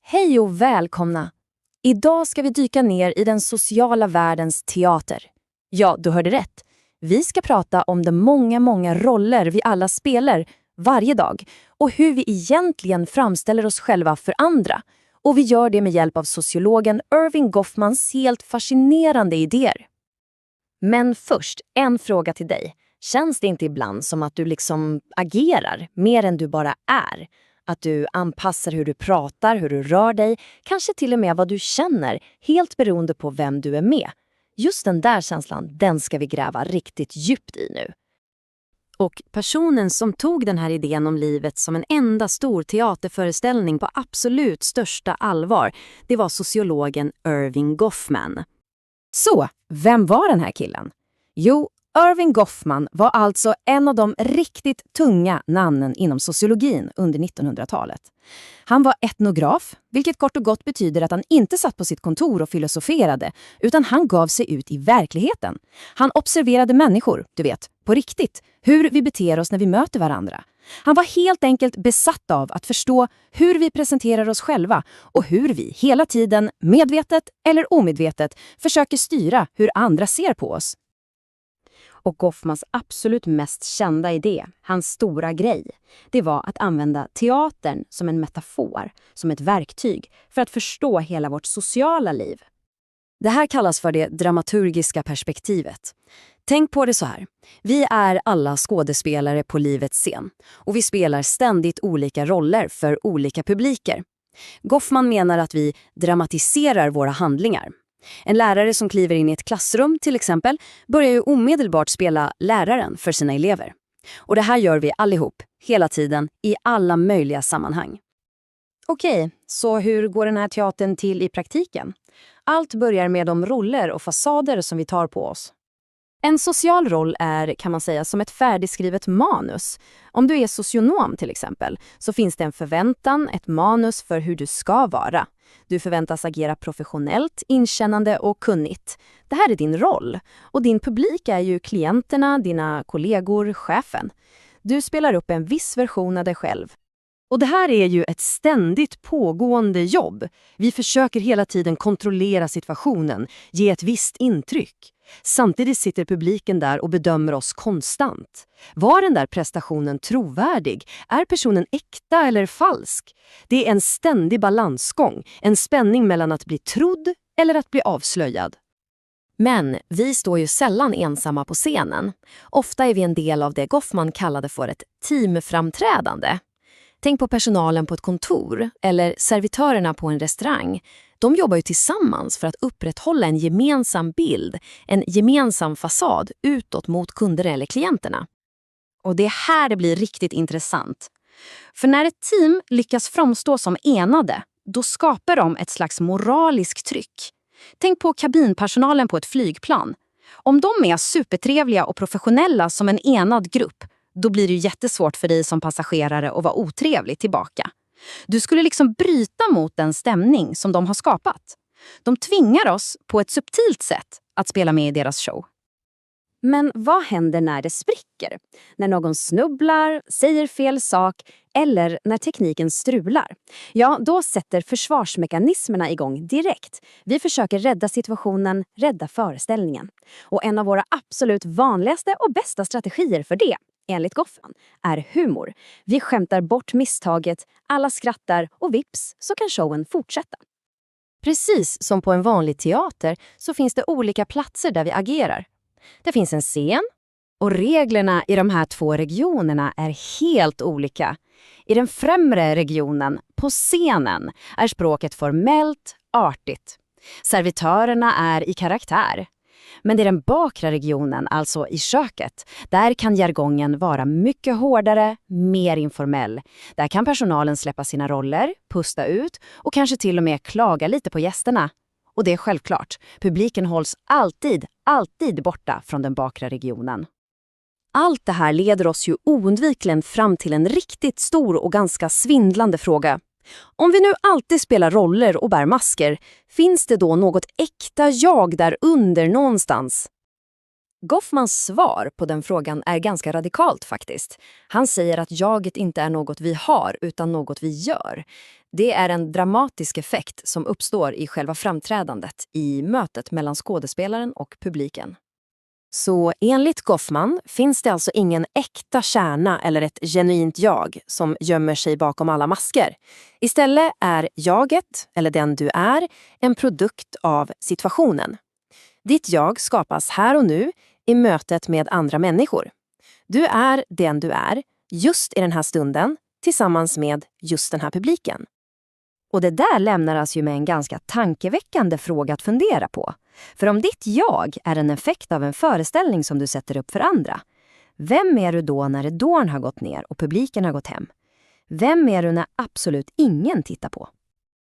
Hej och välkomna! Idag ska vi dyka ner i den sociala världens teater. Ja, du hörde rätt. Vi ska prata om de många roller vi alla spelar varje dag och hur vi egentligen framställer oss själva för andra. Och vi gör det med hjälp av sociologen Erving Goffmans helt fascinerande idéer. Men först, en fråga till dig. Känns det inte ibland som att du liksom agerar mer än du bara är? Att du anpassar hur du pratar, hur du rör dig, kanske till och med vad du känner, helt beroende på vem du är med. Just den där känslan, den ska vi gräva riktigt djupt i nu. Och personen som tog den här idén om livet som en enda stor teaterföreställning på absolut största allvar, det var sociologen Erving Goffman. Så, vem var den här killen? Jo, Erving Goffman var alltså en av de riktigt tunga namnen inom sociologin under 1900-talet. Han var etnograf, vilket kort och gott betyder att han inte satt på sitt kontor och filosoferade, utan han gav sig ut i verkligheten. Han observerade människor, du vet, på riktigt, hur vi beter oss när vi möter varandra. Han var helt enkelt besatt av att förstå hur vi presenterar oss själva och hur vi hela tiden, medvetet eller omedvetet, försöker styra hur andra ser på oss. Och Goffmans absolut mest kända idé, hans stora grej, det var att använda teatern som en metafor, som ett verktyg för att förstå hela vårt sociala liv. Det här kallas för det dramaturgiska perspektivet. Tänk på det så här. Vi är alla skådespelare på livets scen och vi spelar ständigt olika roller för olika publiker. Goffman menar att vi dramatiserar våra handlingar. En lärare som kliver in i ett klassrum till exempel börjar ju omedelbart spela läraren för sina elever. Och det här gör vi allihop, hela tiden, i alla möjliga sammanhang. Okej, så hur går den här teatern till i praktiken? Allt börjar med de roller och fasader som vi tar på oss. En social roll är, kan man säga, som ett färdigskrivet manus. Om du är socionom till exempel, så finns det en förväntan, ett manus för hur du ska vara. Du förväntas agera professionellt, inkännande och kunnigt. Det här är din roll. Och din publik är ju klienterna, dina kollegor, chefen. Du spelar upp en viss version av dig själv. Och det här är ju ett ständigt pågående jobb. Vi försöker hela tiden kontrollera situationen, ge ett visst intryck. Samtidigt sitter publiken där och bedömer oss konstant. Var den där prestationen trovärdig? Är personen äkta eller falsk? Det är en ständig balansgång, en spänning mellan att bli trodd eller att bli avslöjad. Men vi står ju sällan ensamma på scenen. Ofta är vi en del av det Goffman kallade för ett teamframträdande. Tänk på personalen på ett kontor eller servitörerna på en restaurang. De jobbar ju tillsammans för att upprätthålla en gemensam bild, en gemensam fasad utåt mot kunder eller klienterna. Och det är här det blir riktigt intressant. För när ett team lyckas framstå som enade, då skapar de ett slags moraliskt tryck. Tänk på kabinpersonalen på ett flygplan. Om de är supertrevliga och professionella som en enad grupp, då blir det ju jättesvårt för dig som passagerare att vara otrevlig tillbaka. Du skulle liksom bryta mot den stämning som de har skapat. De tvingar oss på ett subtilt sätt att spela med i deras show. Men vad händer när det spricker? När någon snubblar, säger fel sak eller när tekniken strular? Ja, då sätter försvarsmekanismerna igång direkt. Vi försöker rädda situationen, rädda föreställningen. Och en av våra absolut vanligaste och bästa strategier för det, enligt Goffman, är humor. Vi skämtar bort misstaget, alla skrattar och vips så kan showen fortsätta. Precis som på en vanlig teater så finns det olika platser där vi agerar. Det finns en scen och reglerna i de här två regionerna är helt olika. I den främre regionen, på scenen, är språket formellt, artigt. Servitörerna är i karaktär. Men i den bakre regionen, alltså i köket, där kan jargongen vara mycket hårdare, mer informell. Där kan personalen släppa sina roller, pusta ut och kanske till och med klaga lite på gästerna. Och det är självklart, publiken hålls alltid borta från den bakre regionen. Allt det här leder oss ju oundvikligen fram till en riktigt stor och ganska svindlande fråga. Om vi nu alltid spelar roller och bär masker, finns det då något äkta jag där under någonstans? Goffmans svar på den frågan är ganska radikalt faktiskt. Han säger att jaget inte är något vi har utan något vi gör. Det är en dramatisk effekt som uppstår i själva framträdandet, i mötet mellan skådespelaren och publiken. Så enligt Goffman finns det alltså ingen äkta kärna eller ett genuint jag som gömmer sig bakom alla masker. Istället är jaget, eller den du är, en produkt av situationen. Ditt jag skapas här och nu i mötet med andra människor. Du är den du är, just i den här stunden, tillsammans med just den här publiken. Och det där lämnar oss ju med en ganska tankeväckande fråga att fundera på. För om ditt jag är en effekt av en föreställning som du sätter upp för andra, vem är du då när ridån har gått ner och publiken har gått hem? Vem är du när absolut ingen tittar på?